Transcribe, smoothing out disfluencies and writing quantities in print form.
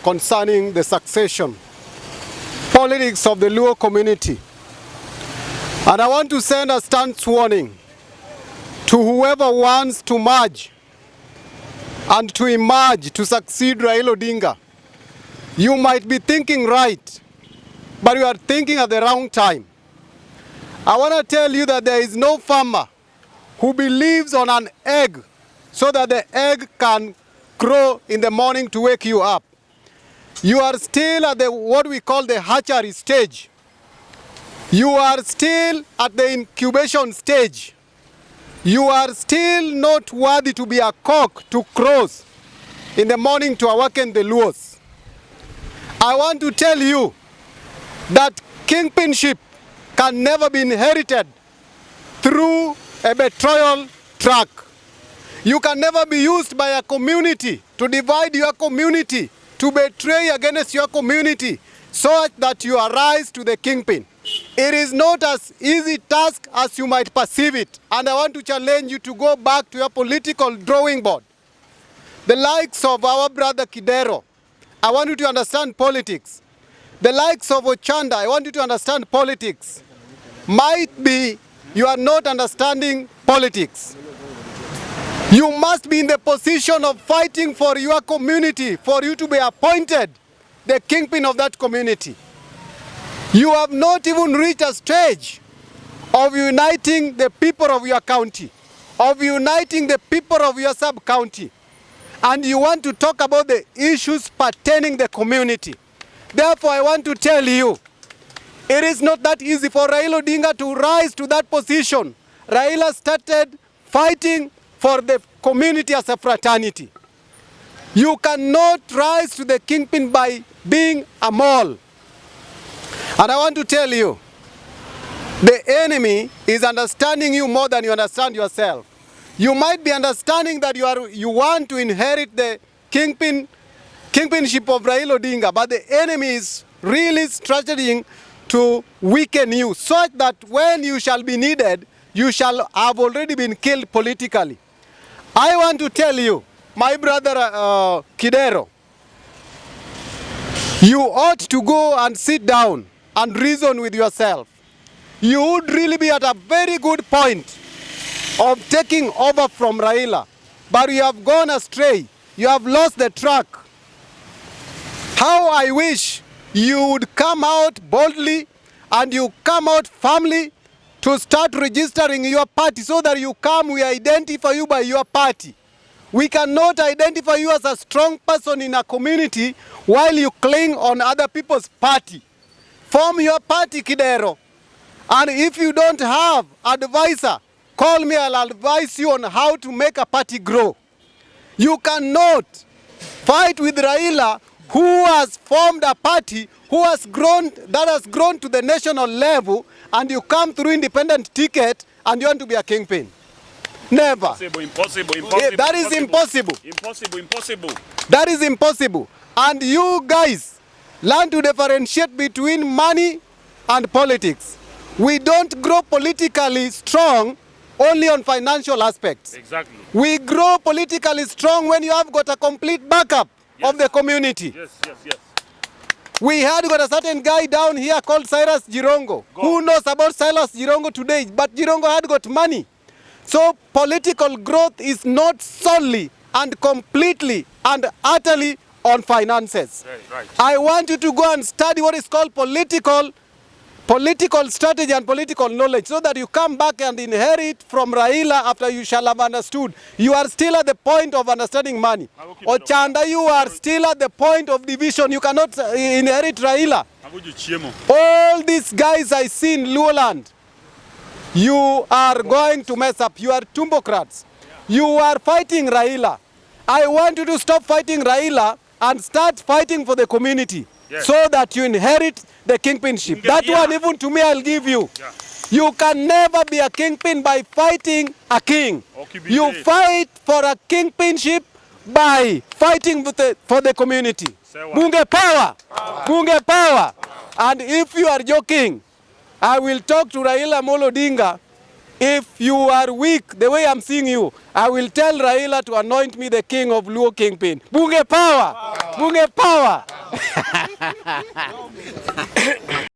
concerning the succession politics of the Luo community. And I want to send a stance warning to whoever wants to merge and to emerge to succeed Raila Odinga. You might be thinking right, but you are thinking at the wrong time. I want to tell you that there is no farmer who believes on an egg so that the egg can grow in the morning to wake you up. You are still at what we call the hatchery stage. You are still at the incubation stage. You are still not worthy to be a cock to crows in the morning to awaken the Luos. I want to tell you that kingpinship can never be inherited through a betrayal track. You can never be used by a community to divide your community, to betray against your community, so that you arise to the kingpin. It is not as easy task as you might perceive it. And I want to challenge you to go back to your political drawing board. The likes of our brother Kidero, I want you to understand politics. The likes of Ochanda, I want you to understand politics. Might be you are not understanding politics. You must be in the position of fighting for your community, for you to be appointed the kingpin of that community. You have not even reached a stage of uniting the people of your county, of uniting the people of your sub-county, and you want to talk about the issues pertaining the community. Therefore, I want to tell you, it is not that easy for Raila Odinga to rise to that position. Raila started fighting for the community as a fraternity. You cannot rise to the kingpin by being a mole. And I want to tell you, the enemy is understanding you more than you understand yourself. You might be understanding that you want to inherit the kingpinship of Raila Odinga, but the enemy is really strategizing to weaken you, so that when you shall be needed, you shall have already been killed politically. I want to tell you, my brother Kidero, you ought to go and sit down and reason with yourself. You would really be at a very good point of taking over from Raila, but you have gone astray. You have lost the track. How I wish you would come out boldly and you come out firmly to start registering your party, so that we identify you by your party. We cannot identify you as a strong person in a community while you cling on other people's party. Form your party, Kidero. And if you don't have advisor, call me, I'll advise you on how to make a party grow. You cannot fight with Raila, who has formed a party, that has grown to the national level, and you come through independent ticket and you want to be a kingpin. Never. Impossible. That is impossible. Impossible. That is impossible. And you guys learn to differentiate between money and politics. We don't grow politically strong only on financial aspects. Exactly. We grow politically strong when you have got a complete backup of the community. Yes. We had got a certain guy down here called Cyrus Jirongo. Who knows about Cyrus Jirongo today? But Jirongo had got money. So political growth is not solely and completely and utterly on finances. Right. I want you to go and study what is called political strategy and political knowledge, so that you come back and inherit from Raila after you shall have understood. You are still at the point of understanding money. Ochanda, you are still at the point of division. You cannot inherit Raila. All these guys I see in Luoland, you are going to mess up. You are tumbocrats. You are fighting Raila. I want you to stop fighting Raila and start fighting for the community. So that you inherit the kingpinship. That one, even to me, I'll give you. You can never be a kingpin by fighting a king. You fight for a kingpinship by fighting for the community. Bunge power! Bunge power! And if you are joking, I will talk to Raila Amolo Odinga. If you are weak, the way I'm seeing you, I will tell Raila to anoint me the king of Luo Kingpin. Bunge power! Bunge power!